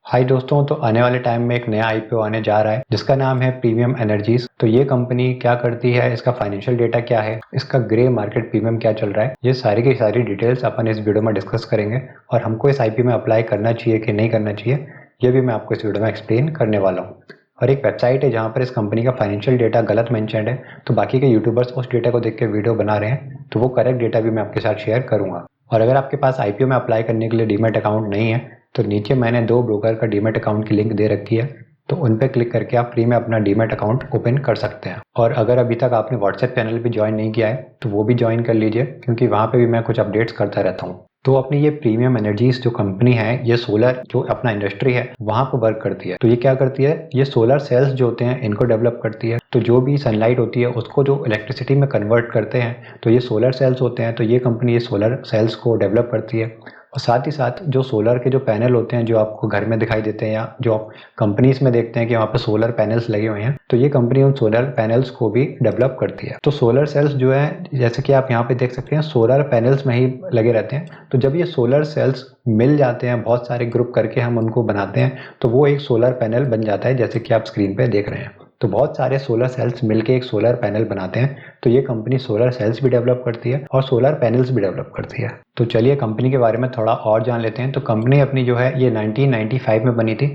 हाय दोस्तों, तो आने वाले टाइम में एक नया आईपीओ आने जा रहा है जिसका नाम है प्रीमियम एनर्जीज। तो ये कंपनी क्या करती है, इसका फाइनेंशियल डेटा क्या है, इसका ग्रे मार्केट प्रीमियम क्या चल रहा है, ये सारी की सारी डिटेल्स अपन इस वीडियो में डिस्कस करेंगे। और हमको इस आईपीओ में अप्लाई करना चाहिए कि नहीं करना चाहिए, ये भी मैं आपको इस वीडियो में एक्सप्लेन करने वाला हूँ। और एक वेबसाइट है जहाँ पर इस कंपनी का फाइनेंशियल डेटा गलत मेंशन्ड है, तो बाकी के यूट्यूबर्स उस डेटा को देख के वीडियो बना रहे हैं, तो वो करेक्ट डेटा भी मैं आपके साथ शेयर करूँगा। और अगर आपके पास आईपीओ में अप्लाई करने के लिए डीमैट अकाउंट नहीं है, तो नीचे मैंने 2 ब्रोकर का डीमैट अकाउंट की लिंक दे रखी है, तो उन पर क्लिक करके आप फ्री में अपना डीमैट अकाउंट ओपन कर सकते हैं। और अगर अभी तक आपने व्हाट्सएप चैनल भी ज्वाइन नहीं किया है तो वो भी ज्वाइन कर लीजिए, क्योंकि वहाँ पे भी मैं कुछ अपडेट्स करता रहता हूँ। तो अपनी ये प्रीमियम एनर्जीज जो कंपनी है, ये सोलर जो अपना इंडस्ट्री है वहाँ पर वर्क करती है। तो ये क्या करती है, ये सोलर सेल्स जो होते हैं इनको डेवलप करती है। तो जो भी सनलाइट होती है उसको जो इलेक्ट्रिसिटी में कन्वर्ट करते हैं, तो ये सोलर सेल्स होते हैं। तो ये कंपनी ये सोलर सेल्स को डेवलप करती है। और साथ ही साथ जो सोलर के जो पैनल होते हैं जो आपको घर में दिखाई देते हैं, या जो आप कंपनीज में देखते हैं कि वहाँ पे सोलर पैनल्स लगे हुए हैं, तो ये कंपनी उन सोलर पैनल्स को भी डेवलप करती है। तो सोलर सेल्स जो है, जैसे कि आप यहाँ पे देख सकते हैं, सोलर पैनल्स में ही लगे रहते हैं। तो जब ये सोलर सेल्स मिल जाते हैं, बहुत सारे ग्रुप करके हम उनको बनाते हैं, तो वो एक सोलर पैनल बन जाता है, जैसे कि आप स्क्रीन पे देख रहे हैं। तो बहुत सारे सोलर सेल्स मिलके एक सोलर पैनल बनाते हैं। तो ये कंपनी सोलर सेल्स भी डेवलप करती है और सोलर पैनल्स भी डेवलप करती है। तो चलिए कंपनी के बारे में थोड़ा और जान लेते हैं। तो कंपनी अपनी जो है ये 1995 में बनी थी।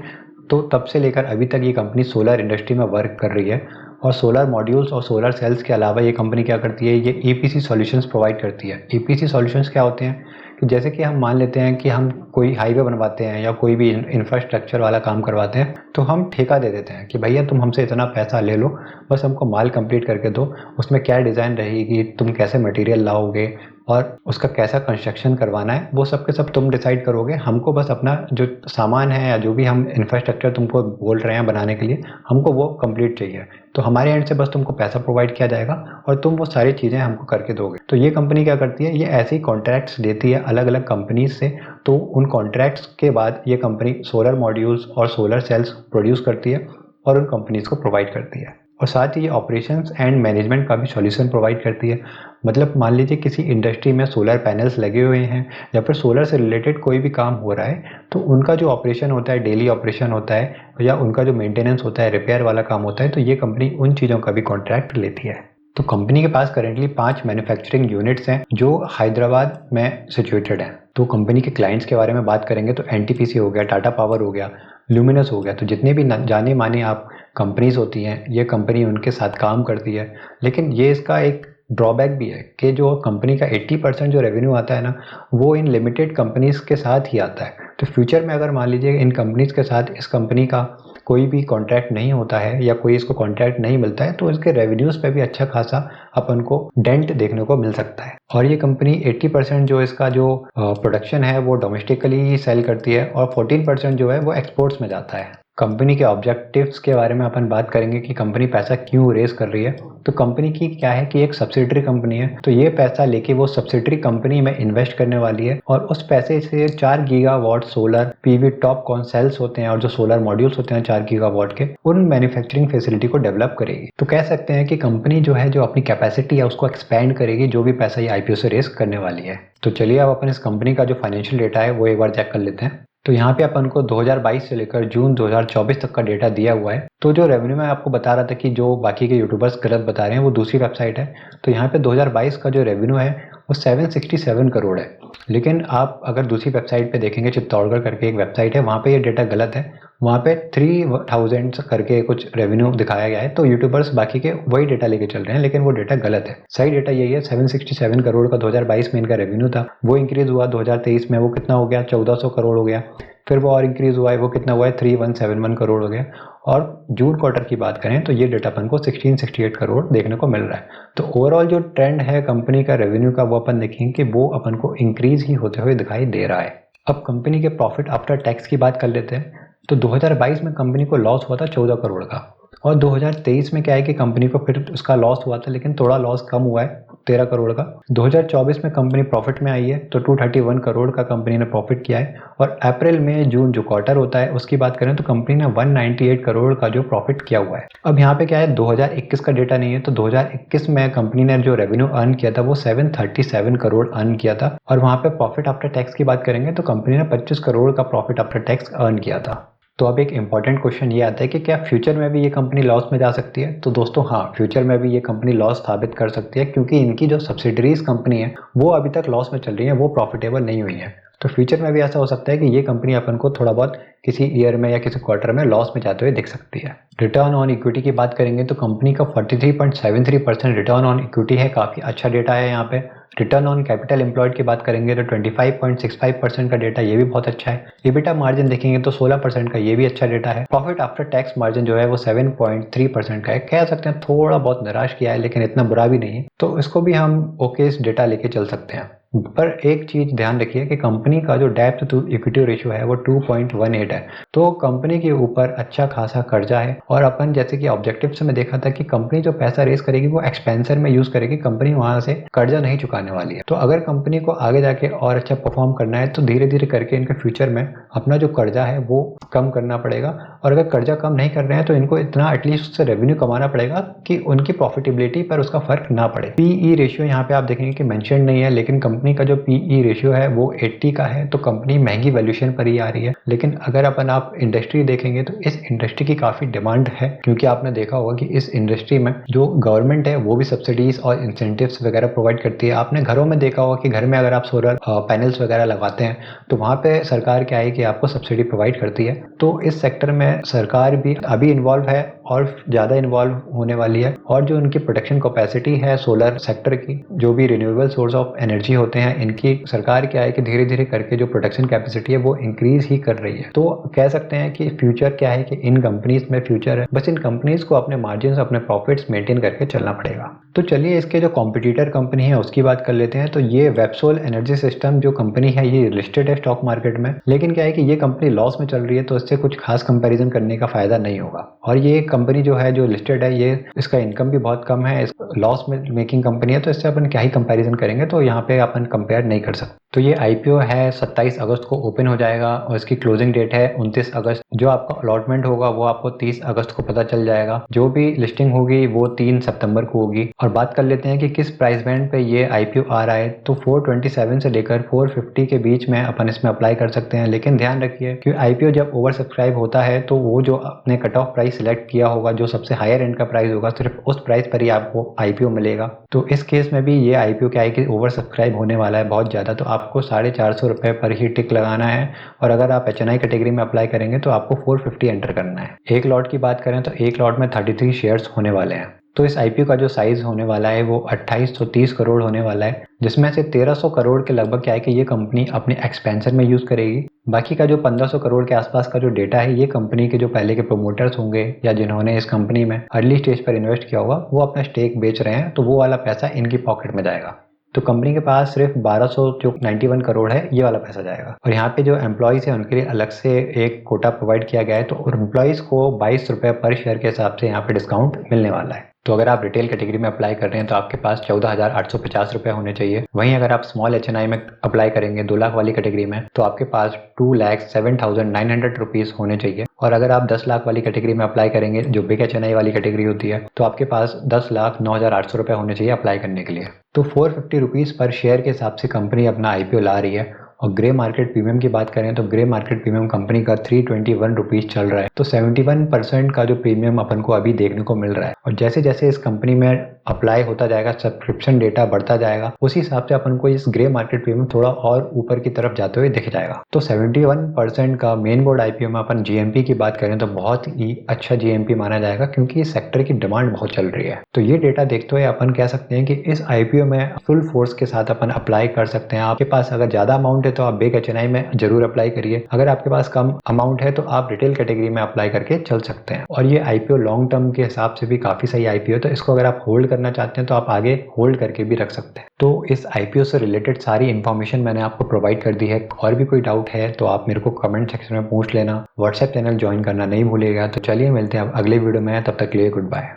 तो तब से लेकर अभी तक ये कंपनी सोलर इंडस्ट्री में वर्क कर रही है। और सोलर मॉड्यूल्स और सोलर सेल्स के अलावा ये कंपनी क्या करती है, ये ईपीसी सॉल्यूशंस प्रोवाइड करती है। ईपीसी सॉल्यूशंस क्या होते हैं कि जैसे कि हम मान लेते हैं कि हम कोई हाईवे बनवाते हैं या कोई भी इंफ्रास्ट्रक्चर वाला काम करवाते हैं, तो हम ठेका दे देते हैं कि भैया तुम हमसे इतना पैसा ले लो, बस हमको माल कंप्लीट करके दो। उसमें क्या डिज़ाइन रहेगी, तुम कैसे मटेरियल लाओगे और उसका कैसा कंस्ट्रक्शन करवाना है, वो सब के सब तुम डिसाइड करोगे। हमको बस अपना जो सामान है या जो भी हम इंफ्रास्ट्रक्चर तुमको बोल रहे हैं बनाने के लिए, हमको वो कंप्लीट चाहिए। तो हमारे एंड से बस तुमको पैसा प्रोवाइड किया जाएगा और तुम वो सारी चीज़ें हमको करके दोगे। तो ये कंपनी क्या करती है, ये ऐसे ही कॉन्ट्रैक्ट्स देती है अलग अलग कंपनीज से। तो उन कॉन्ट्रैक्ट्स के बाद ये कंपनी सोलर मॉड्यूल्स और सोलर सेल्स प्रोड्यूस करती है और उन कंपनीज को प्रोवाइड करती है। और साथ ही ये ऑपरेशंस एंड मैनेजमेंट का भी सॉल्यूशन प्रोवाइड करती है। मतलब मान लीजिए किसी इंडस्ट्री में सोलर पैनल्स लगे हुए हैं या फिर सोलर से रिलेटेड कोई भी काम हो रहा है, तो उनका जो ऑपरेशन होता है, डेली ऑपरेशन होता है, या उनका जो मेंटेनेंस होता है, रिपेयर वाला काम होता है, तो ये कंपनी उन चीज़ों का भी कॉन्ट्रैक्ट लेती है। तो कंपनी के पास करेंटली 5 मैन्युफैक्चरिंग यूनिट्स हैं जो हैदराबाद में सिचुएटेड हैं। तो कंपनी के क्लाइंट्स के बारे में बात करेंगे तो एनटीपीसी हो गया, टाटा पावर हो गया, ल्यूमिनस हो गया। तो जितने भी जाने माने आप कंपनीज होती हैं, ये कंपनी उनके साथ काम करती है। लेकिन ये इसका एक ड्रॉबैक भी है कि जो कंपनी का 80% जो रेवेन्यू आता है ना, वो इन लिमिटेड कंपनीज के साथ ही आता है। तो फ्यूचर में अगर मान लीजिए इन कंपनीज के साथ इस कंपनी का कोई भी कॉन्ट्रैक्ट नहीं होता है या कोई इसको कॉन्ट्रैक्ट नहीं मिलता है, तो इसके रेवेन्यूज़ पे भी अच्छा खासा अपन को डेंट देखने को मिल सकता है। और ये कंपनी 80% जो इसका जो प्रोडक्शन है वो डोमेस्टिकली ही सेल करती है और 14% जो है वो एक्सपोर्ट्स में जाता है। कंपनी के ऑब्जेक्टिव्स के बारे में अपन बात करेंगे कि कंपनी पैसा क्यों रेज कर रही है। तो कंपनी की क्या है कि एक सब्सिडरी कंपनी है, तो ये पैसा लेके वो सब्सिडरी कंपनी में इन्वेस्ट करने वाली है और उस पैसे से 4 gigawatt solar PV TOPCon cells होते हैं और जो सोलर मॉड्यूल्स होते हैं 4 गीगावाट के, उन मैन्युफैक्चरिंग फैसिलिटी को डेवलप करेगी। तो कह सकते हैं कि कंपनी जो है, जो अपनी कैपेसिटी है उसको एक्सपैंड करेगी, जो भी पैसा ये आईपीओ से रेज करने वाली है। तो चलिए अब अपन इस कंपनी का जो फाइनेंशियल डेटा है वो एक बार चेक कर लेते हैं। तो यहाँ पे अपन को 2022 से लेकर जून 2024 तक का डेटा दिया हुआ है। तो जो रेवेन्यू मैं आपको बता रहा था कि जो बाकी के यूट्यूबर्स गलत बता रहे हैं, वो दूसरी वेबसाइट है। तो यहाँ पे 2022 का जो रेवेन्यू है वो 767 करोड़ है। लेकिन आप अगर दूसरी वेबसाइट पे देखेंगे, चित्तौड़गढ़ करके एक वेबसाइट है, वहाँ पे ये डेटा गलत है। वहाँ पे 3000 करके कुछ रेवेन्यू दिखाया गया है। तो यूट्यूबर्स बाकी के वही डेटा लेके चल रहे हैं, लेकिन वो डेटा गलत है। सही डेटा यही है, 767 करोड़ का 2022 में इनका रेवेन्यू था। वो इंक्रीज हुआ 2023 में, वो कितना हो गया, 1400 करोड़ हो गया। फिर वो और इंक्रीज हुआ है, वो कितना हुआ है, 3171 करोड़ हो गया। और जून क्वार्टर की बात करें तो ये डेटा अपन को 1668 करोड़ देखने को मिल रहा है। तो ओवरऑल जो ट्रेंड है कंपनी का रेवेन्यू का, वो अपन देखेंगे कि वो अपन को इंक्रीज ही होते हुए दिखाई दे रहा है। अब कंपनी के प्रॉफिट आफ्टर टैक्स की बात कर लेते हैं। तो 2022 में कंपनी को लॉस हुआ था 14 करोड़ का, और 2023 में क्या है कि कंपनी को फिर उसका लॉस हुआ था, लेकिन थोड़ा लॉस कम हुआ है 13 करोड़ का। 2024 में कंपनी प्रॉफिट में आई है, तो 231 करोड़ का कंपनी ने प्रॉफिट किया है। और अप्रैल में जून जो क्वार्टर होता है उसकी बात करें तो कंपनी ने 198 करोड़ का जो प्रॉफिट किया हुआ है। अब यहाँ पे क्या है, 2021 का डेटा नहीं है, तो 2021 में कंपनी ने जो रेवेन्यू अर्न किया था वो 737 करोड़ अर्न किया था। और वहाँ पे प्रॉफिट आफ्टर टैक्स की बात करेंगे तो कंपनी ने 25 करोड़ का प्रॉफिट आफ्टर टैक्स अर्न किया था। तो अब एक इम्पॉर्टेंट क्वेश्चन ये आता है कि क्या फ्यूचर में भी ये कंपनी लॉस में जा सकती है? तो दोस्तों हाँ, फ्यूचर में भी ये कंपनी लॉस साबित कर सकती है, क्योंकि इनकी जो सब्सिडरीज कंपनी है वो अभी तक लॉस में चल रही है, वो प्रॉफिटेबल नहीं हुई है। तो फ्यूचर में भी ऐसा हो सकता है कि ये कंपनी अपन को थोड़ा बहुत किसी ईयर में या किसी क्वार्टर में लॉस में जाते हुए दिख सकती है। रिटर्न ऑन इक्विटी की बात करेंगे तो कंपनी का 43.73% रिटर्न ऑन इक्विटी है, काफ़ी अच्छा डेटा है यहाँ पे। रिटर्न ऑन कैपिटल एम्प्लॉयड की बात करेंगे तो 25.65% का डेटा, ये भी बहुत अच्छा है। EBITDA मार्जिन देखेंगे तो 16% का, ये भी अच्छा डेटा है। प्रॉफिट आफ्टर टैक्स मार्जिन जो है वो 7.3% का है। कह सकते हैं थोड़ा बहुत निराश किया है, लेकिन इतना बुरा भी नहीं है, तो इसको भी हम ओके इस डेटा लेके चल सकते हैं। पर एक चीज ध्यान रखिए कि कंपनी का जो डेब्ट टू इक्विटी रेशियो है वो 2.18 है, तो कंपनी के ऊपर अच्छा खासा कर्जा है। और अपन जैसे कि ऑब्जेक्टिव से मैं देखा था कि कंपनी जो पैसा रेस करेगी वो एक्सपेंशन में यूज करेगी, कंपनी वहां से कर्जा नहीं चुकाने वाली है। तो अगर कंपनी को आगे जाके और अच्छा परफॉर्म करना है तो धीरे धीरे करके इनके फ्यूचर में अपना जो कर्जा है वो कम करना पड़ेगा। और अगर कर्जा कम नहीं कर रहे हैं तो इनको इतना एटलीस्ट उससे रेवेन्यू कमाना पड़ेगा कि उनकी प्रॉफिटेबिलिटी पर उसका फर्क ना पड़े। पीई रेशियो यहाँ पे आप देखेंगे कि मेंशन नहीं है, लेकिन कंपनी का जो पीई रेशियो है वो 80 का है, तो कंपनी महंगी वैल्यूएशन पर ही आ रही है। लेकिन अगर आप इंडस्ट्री देखेंगे तो इस इंडस्ट्री की काफी डिमांड है, क्योंकि आपने देखा होगा कि इस इंडस्ट्री में जो गवर्नमेंट है वो भी सब्सिडीज और इंसेंटिव्स वगैरह प्रोवाइड करती है। आपने घरों में देखा होगा कि घर में अगर आप सोलर पैनल्स वगैरह लगाते हैं तो वहां पे सरकार क्या है कि आपको सब्सिडी प्रोवाइड करती है। तो इस सेक्टर में सरकार भी अभी इन्वॉल्व है और ज़्यादा इन्वॉल्व होने वाली है। और जो उनकी प्रोडक्शन कैपेसिटी है सोलर सेक्टर की, जो भी रिन्यूएबल सोर्स ऑफ एनर्जी होते हैं इनकी, सरकार क्या है कि धीरे धीरे करके जो प्रोडक्शन कैपेसिटी है वो इंक्रीज ही कर रही है। तो कह सकते हैं कि फ्यूचर क्या है कि इन कंपनीज में फ्यूचर है, बस इन कंपनीज को अपने मार्जिन अपने प्रॉफिट्स मेंटेन करके चलना पड़ेगा। तो चलिए इसके जो कॉम्पिटिटर कंपनी है उसकी बात कर लेते हैं। तो ये वेबसोल एनर्जी सिस्टम जो कंपनी है ये लिस्टेड है स्टॉक मार्केट में, लेकिन क्या है कि ये कंपनी लॉस में चल रही है, तो इससे कुछ खास कंपैरिजन करने का फायदा नहीं होगा। और ये कंपनी जो है जो लिस्टेड है, ये इसका इनकम भी बहुत कम है, लॉस में मेकिंग कंपनी है, तो इससे अपन क्या ही कंपैरिजन करेंगे, तो यहाँ पे अपन कंपेयर नहीं कर सकते। तो ये आईपीओ है 27 अगस्त को ओपन हो जाएगा और इसकी क्लोजिंग डेट है 29 अगस्त। जो आपका अलॉटमेंट होगा वो आपको 30 अगस्त को पता चल जाएगा। जो भी लिस्टिंग होगी वो 3 सितंबर को होगी। और बात कर लेते हैं कि किस प्राइस बैंड पे ये आईपीओ आ रहा है, तो 427 से लेकर 450 के बीच में अपन इसमें अप्लाई कर सकते हैं। लेकिन ध्यान रखिए कि आईपीओ जब ओवर सब्सक्राइब होता है तो वो जो अपने कट ऑफ प्राइस सिलेक्ट किया होगा, जो सबसे हायर एंड का प्राइस होगा, सिर्फ उस प्राइस पर ही आपको आईपीओ मिलेगा। तो इस केस में भी ये आईपीओ क्या है कि ओवर सब्सक्राइब होने वाला है बहुत ज़्यादा, तो आपको 450 रुपये पर ही टिक लगाना है। और अगर आप एचएनआई कैटेगरी में अप्लाई करेंगे तो आपको 450 एंटर करना है। एक लॉट की बात करें तो एक लॉट में 33 शेयर्स होने वाले हैं। तो इस आईपीओ का जो साइज होने वाला है वो 2830 करोड़ होने वाला है, जिसमें से 1300 करोड़ के लगभग क्या है कि ये कंपनी अपने एक्सपेंशन में यूज करेगी। बाकी का जो 1500 करोड़ के आसपास का जो डेटा है, ये कंपनी के जो पहले के प्रोमोटर्स होंगे या जिन्होंने इस कंपनी में अर्ली स्टेज पर इन्वेस्ट किया होगा, वो अपना स्टेक बेच रहे हैं, तो वो वाला पैसा इनकी पॉकेट में जाएगा। तो कंपनी के पास सिर्फ 1291 करोड़ है, ये वाला पैसा जाएगा। और यहाँ पे जो एम्प्लॉयज है उनके लिए अलग से एक कोटा प्रोवाइड किया गया है, तो एम्प्लॉयज को 22 रुपये पर शेयर के हिसाब से यहाँ पे डिस्काउंट मिलने वाला है। तो अगर आप रिटेल कैटेगरी में अप्लाई कर रहे हैं तो आपके पास 14,850 रुपये होने चाहिए। वहीं अगर आप स्मॉल एचएनआई में अप्लाई करेंगे 2 लाख वाली कैटेगरी में, तो आपके पास 2,07,900 रुपीज़ होने चाहिए। और अगर आप 10 लाख वाली कैटेगरी में अप्लाई करेंगे, जो बिग एचएनआई वाली कैटेगरी होती है, तो आपके पास 10,09,800 रुपये होने चाहिए अप्लाई करने के लिए। तो 450 रुपीज़ पर शेयर के हिसाब से कंपनी अपना आईपीओ ला रही है। और ग्रे मार्केट प्रीमियम की बात करें तो ग्रे मार्केट प्रीमियम कंपनी का 321 रुपीज़ चल रहा है। तो 71% का जो प्रीमियम अपन को अभी देखने को मिल रहा है। और जैसे जैसे इस कंपनी में अप्लाई होता जाएगा, सब्सक्रिप्शन डेटा बढ़ता जाएगा, उसी हिसाब से अपन को इस ग्रे मार्केट प्रीमियम थोड़ा और ऊपर की तरफ जाते हुए दिख जाएगा। तो 71% का मेन बोर्ड आईपीओ में अपन जीएमपी की बात करें तो बहुत ही अच्छा जीएमपी माना जाएगा, क्योंकि इस सेक्टर की डिमांड बहुत चल रही है। तो ये डेटा देखते हुए अपन कह सकते हैं कि इस आईपीओ में फुल फोर्स के साथ अपन अप्लाई कर सकते हैं। आपके पास अगर ज्यादा अमाउंट है तो आप बिग एचएनआई में जरूर अप्लाई करिए। अगर आपके पास कम अमाउंट है तो आप रिटेल कैटेगरी में अप्लाई करके चल सकते हैं। और ये आईपीओ लॉन्ग टर्म के हिसाब से भी काफी सही आईपीओ है, तो इसको अगर आप होल्ड करना चाहते हैं तो आप आगे होल्ड करके भी रख सकते हैं। तो इस आईपीओ से रिलेटेड सारी इन्फॉर्मेशन मैंने आपको प्रोवाइड कर दी है। और भी कोई डाउट है तो आप मेरे को कमेंट सेक्शन में पूछ लेना। व्हाट्सएप चैनल ज्वाइन करना नहीं भूलिएगा। तो चलिए मिलते हैं अब अगले वीडियो में, तब तक के लिए गुड बाय।